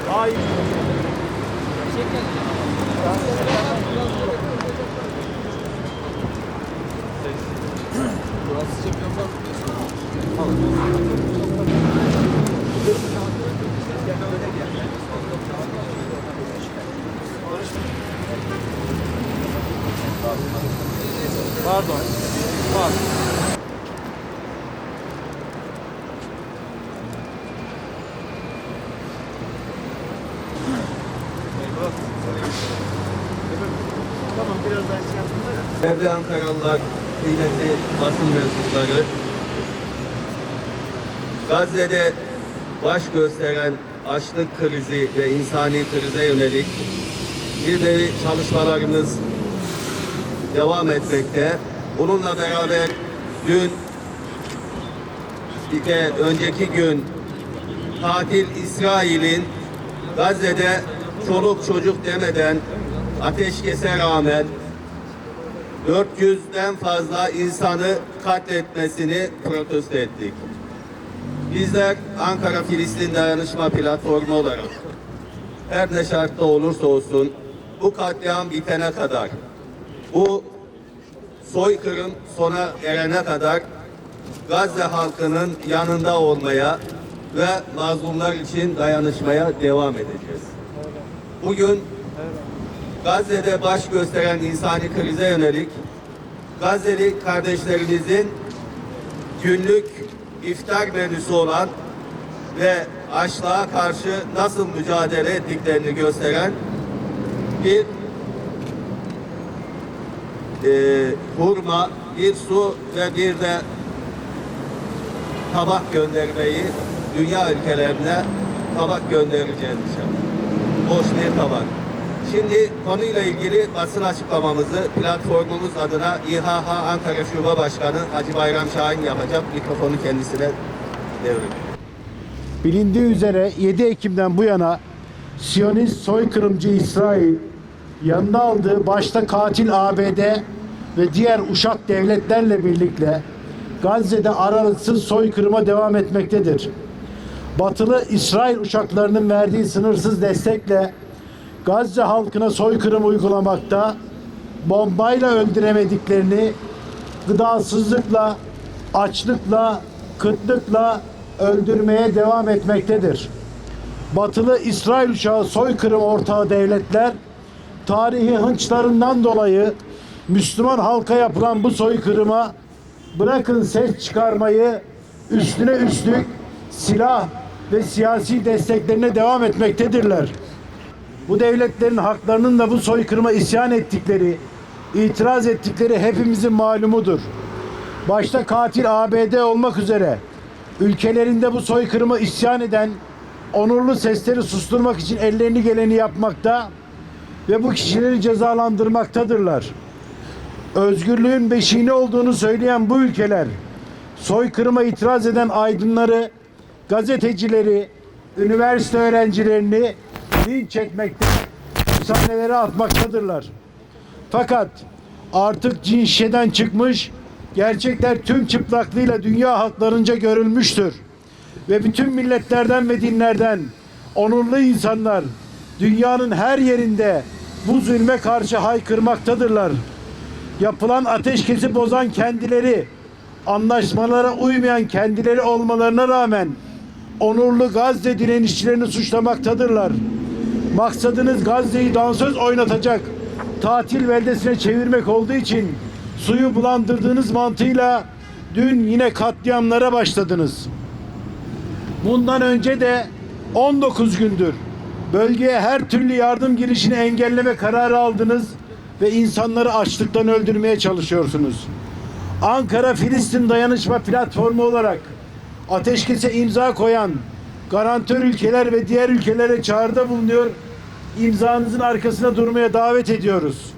Hayır. Pardon. Pardon. Tamam, biraz daha şey yapsınlar. Değerli Ankaralılar, kıymetli basın mensupları, Gazze'de baş gösteren açlık krizi ve insani krize yönelik bir nevi çalışmalarımız devam etmekte. Bununla beraber dün önceki gün katil İsrail'in Gazze'de çoluk çocuk demeden ateşkese rağmen 400'den fazla insanı katletmesini protesto ettik. Bizler Ankara Filistin Dayanışma Platformu olarak her ne şartta olursa olsun bu katliam bitene kadar, bu soykırım sona erene kadar Gazze halkının yanında olmaya ve mazlumlar için dayanışmaya devam edeceğiz. Bugün Gazze'de baş gösteren insani krize yönelik Gazze'li kardeşlerimizin günlük iftar menüsü olan ve açlığa karşı nasıl mücadele ettiklerini gösteren bir hurma, bir su ve bir de tabak göndermeyi dünya ülkelerine tabak göndereceğiz inşallah. Boş bir tabak. Şimdi konuyla ilgili basın açıklamamızı platformumuz adına İHH Ankara Şube Başkanı Hacı Bayram Şahin yapacak. Mikrofonu kendisine devredeyim. Bilindiği üzere 7 Ekim'den bu yana Siyonist soykırımcı İsrail yanına aldığı başta katil ABD ve diğer uşak devletlerle birlikte Gazze'de aralıksız soykırıma devam etmektedir. Batılı İsrail uçaklarının verdiği sınırsız destekle Gazze halkına soykırım uygulamakta, bombayla öldüremediklerini gıdasızlıkla, açlıkla, kıtlıkla öldürmeye devam etmektedir. Batılı İsrail uçağı soykırım ortağı devletler, tarihi hınçlarından dolayı Müslüman halka yapılan bu soykırıma bırakın ses çıkarmayı, üstüne üstlük silah ve siyasi desteklerine devam etmektedirler. Bu devletlerin haklarının da bu soykırıma isyan ettikleri, itiraz ettikleri hepimizin malumudur. Başta katil ABD olmak üzere ülkelerinde bu soykırıma isyan eden onurlu sesleri susturmak için ellerini geleni yapmakta ve bu kişileri cezalandırmaktadırlar. Özgürlüğün beşiği olduğunu söyleyen bu ülkeler soykırıma itiraz eden aydınları, gazetecileri, üniversite öğrencilerini linç etmekte, hapishanelere atmaktadırlar. Fakat artık cin şişeden çıkmış, gerçekler tüm çıplaklığıyla dünya halklarınca görülmüştür. Ve bütün milletlerden ve dinlerden onurlu insanlar dünyanın her yerinde bu zulme karşı haykırmaktadırlar. Yapılan ateşkesi bozan kendileri, anlaşmalara uymayan kendileri olmalarına rağmen onurlu Gazze direnişçilerini suçlamaktadırlar. Maksadınız Gazze'yi dansöz oynatacak tatil beldesine çevirmek olduğu için suyu bulandırdığınız mantığıyla dün yine katliamlara başladınız. Bundan önce de 19 gündür bölgeye her türlü yardım girişini engelleme kararı aldınız ve insanları açlıktan öldürmeye çalışıyorsunuz. Ankara Filistin Dayanışma Platformu olarak ateşkese imza koyan garantör ülkeler ve diğer ülkelere çağrıda bulunuyor, imzanızın arkasına durmaya davet ediyoruz.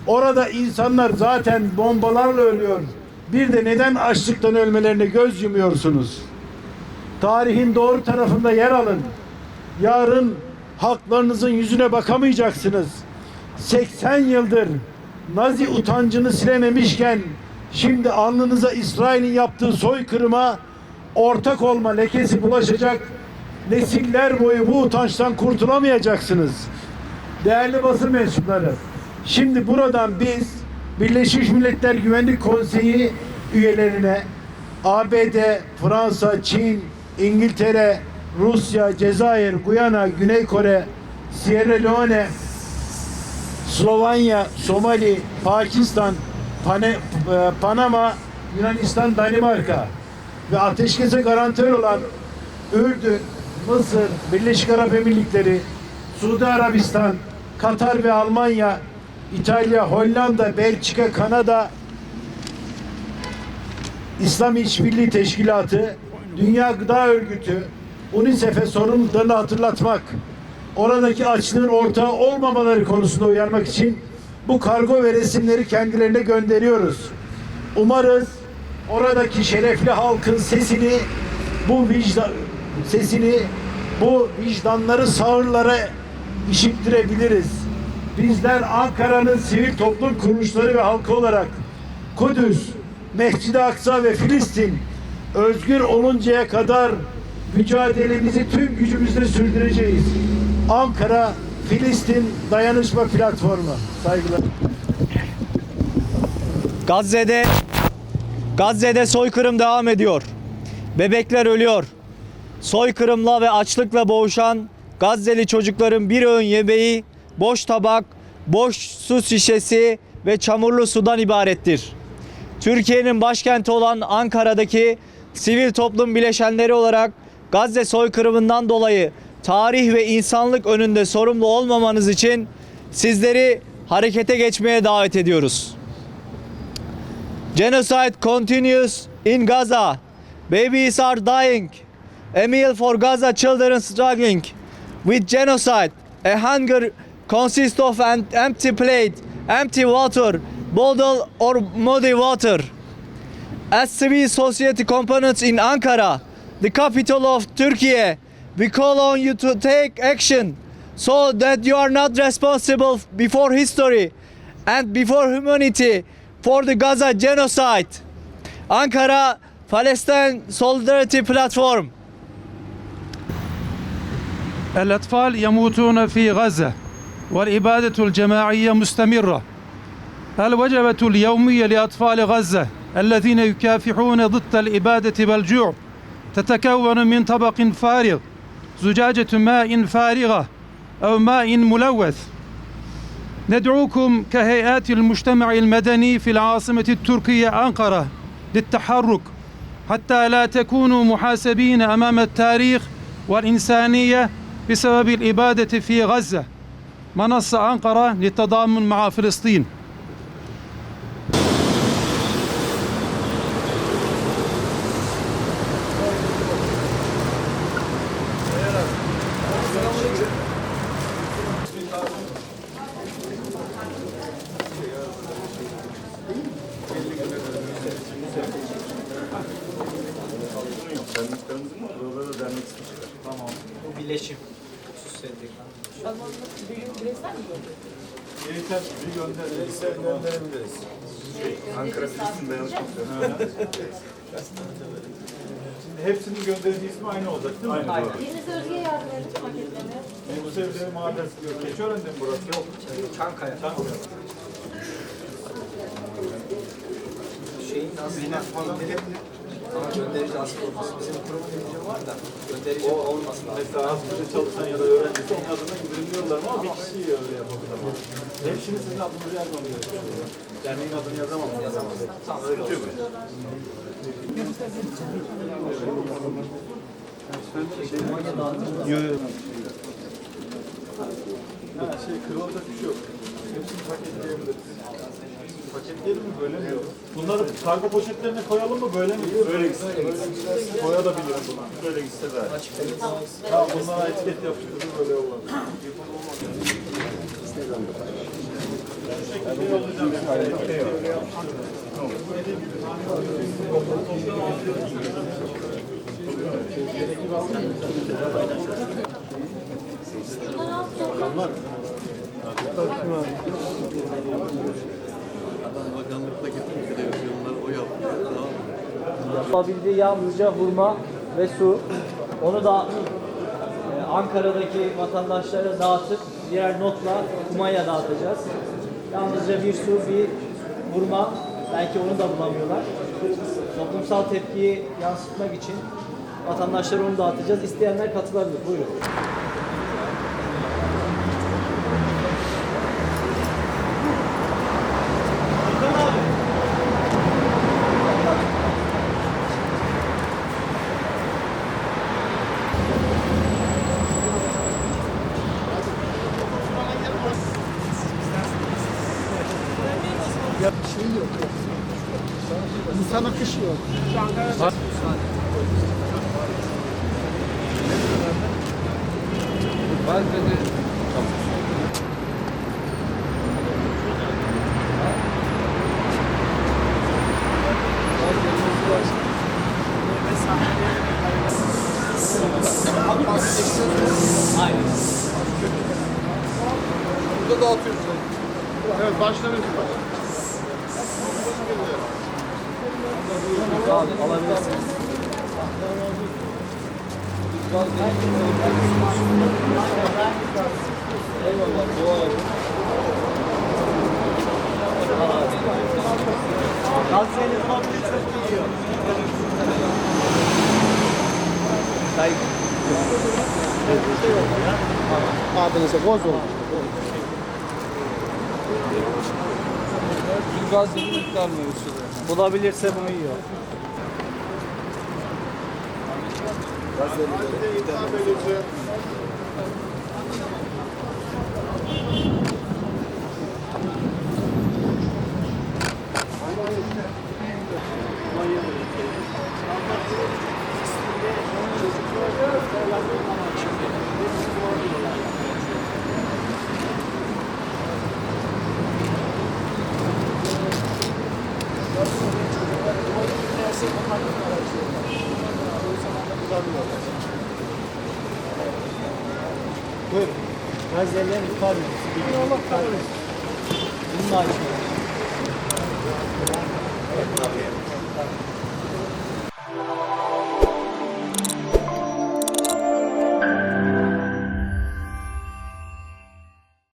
Orada insanlar zaten bombalarla ölüyor. Bir de neden açlıktan ölmelerine göz yumuyorsunuz? Tarihin doğru tarafında yer alın. Yarın halklarınızın yüzüne bakamayacaksınız. 80 yıldır Nazi utancını silememişken şimdi alnınıza İsrail'in yaptığı soykırıma ortak olma lekesi bulaşacak. Nesiller boyu bu utançtan kurtulamayacaksınız. Değerli basın mensupları, şimdi buradan biz Birleşmiş Milletler Güvenlik Konseyi üyelerine ABD, Fransa, Çin, İngiltere, Rusya, Cezayir, Guyana, Güney Kore, Sierra Leone, Slovenya, Somali, Pakistan, Panama, Yunanistan, Danimarka ve ateşkese garantör olan Ürdün, Mısır, Birleşik Arap Emirlikleri, Suudi Arabistan, Katar ve Almanya, İtalya, Hollanda, Belçika, Kanada, İslam İşbirliği Teşkilatı, Dünya Gıda Örgütü, UNICEF'e sorumluluklarını hatırlatmak, oradaki açlığın ortağı olmamaları konusunda uyarmak için bu kargo ve resimleri kendilerine gönderiyoruz. Umarız oradaki şerefli halkın sesini, bu vicdanları sağırlara işittirebiliriz. Bizler Ankara'nın sivil toplum kuruluşları ve halkı olarak Kudüs, Mescid-i Aksa ve Filistin özgür oluncaya kadar mücadelemizi tüm gücümüzle sürdüreceğiz. Ankara, Filistin Dayanışma Platformu. Saygılar. Gazze'de soykırım devam ediyor. Bebekler ölüyor. Soykırımla ve açlıkla boğuşan Gazze'li çocukların bir öğün yemeği boş tabak, boş su şişesi ve çamurlu sudan ibarettir. Türkiye'nin başkenti olan Ankara'daki sivil toplum bileşenleri olarak Gazze soykırımından dolayı tarih ve insanlık önünde sorumlu olmamanız için sizleri harekete geçmeye davet ediyoruz. Genocide continues in Gaza. Babies are dying. A meal for Gaza children struggling with genocide. A hunger consists of an empty plate, empty water, bottle or muddy water. As civil society components in Ankara, the capital of Turkey, we call on you to take action so that you are not responsible before history and before humanity for the Gaza genocide. Ankara, Palestine Solidarity Platform. الأطفال يموتون في غزة والإبادة الجماعية مستمرة. الوجبة اليومية لأطفال غزة الذين يكافحون ضد الإبادة والجوع تتكون من طبق فارغ، زجاجة ماء فارغة أو ماء ملوث. ندعوكم كهيئات المجتمع المدني في العاصمة التركية أنقرة للتحرك حتى لا تكونوا محاسبين أمام التاريخ والإنسانية بسبب الإبادة في غزة. منصة أنقرة للتضامن مع فلسطين. Bu birleşim. Ankara Filistin Dayanışma Platformu. Şimdi hepsinin gönderdiği ismi aynı olacak değil mi? Aynı. Birinize Özge'ye yardım edin paketlerine. Bu sevdiğim mahallesi diyor. Keçiören'de mi burası? Yok. Çankaya. Şeyin aslında ama gönderici aslında olması. Bizim kurumun bir var da gönderici olmasın lazım. Mesela hastalığı çalışan ya da öğrencisi onun adına indiriliyorlar ama bir kişi öyle yapabilir ama. Hepsini sizin adınızı yazmam gerekiyor. Derneğin adını yazamam. Yazamaz. Tamam öyle olsun. Kırılacak bir şey yok. Hepsini paketleyebiliriz. Paketleyelim mi böyle mi? Bunları kargo poşetlerine koyalım mı böyle mi? Böyle gitsin. Koyabilirim buna. Böyle gitse de. Tamam bunlara etiket yapıyoruz böyle yollar. Yapabildiği yalnızca hurma ve su. Onu da Ankara'daki vatandaşlara dağıtıp diğer notla kumanya dağıtacağız. Yalnızca bir su, bir vurma, belki onu da bulamıyorlar. Toplumsal tepkiyi yansıtmak için vatandaşlara onu dağıtacağız. İsteyenler katılabilir. Buyurun. İnsan akışı yok. Burada dağıtıyoruz. Evet, başlarız. Alabilirsiniz. Gazze'nin tatlı çok yiyor. Abinize boz oldu. Bulabilirse bunu yiyor. Buyurun. Gazze'lilerin ifade edilmesi. Allah kahretsin. Bunun da açıyor.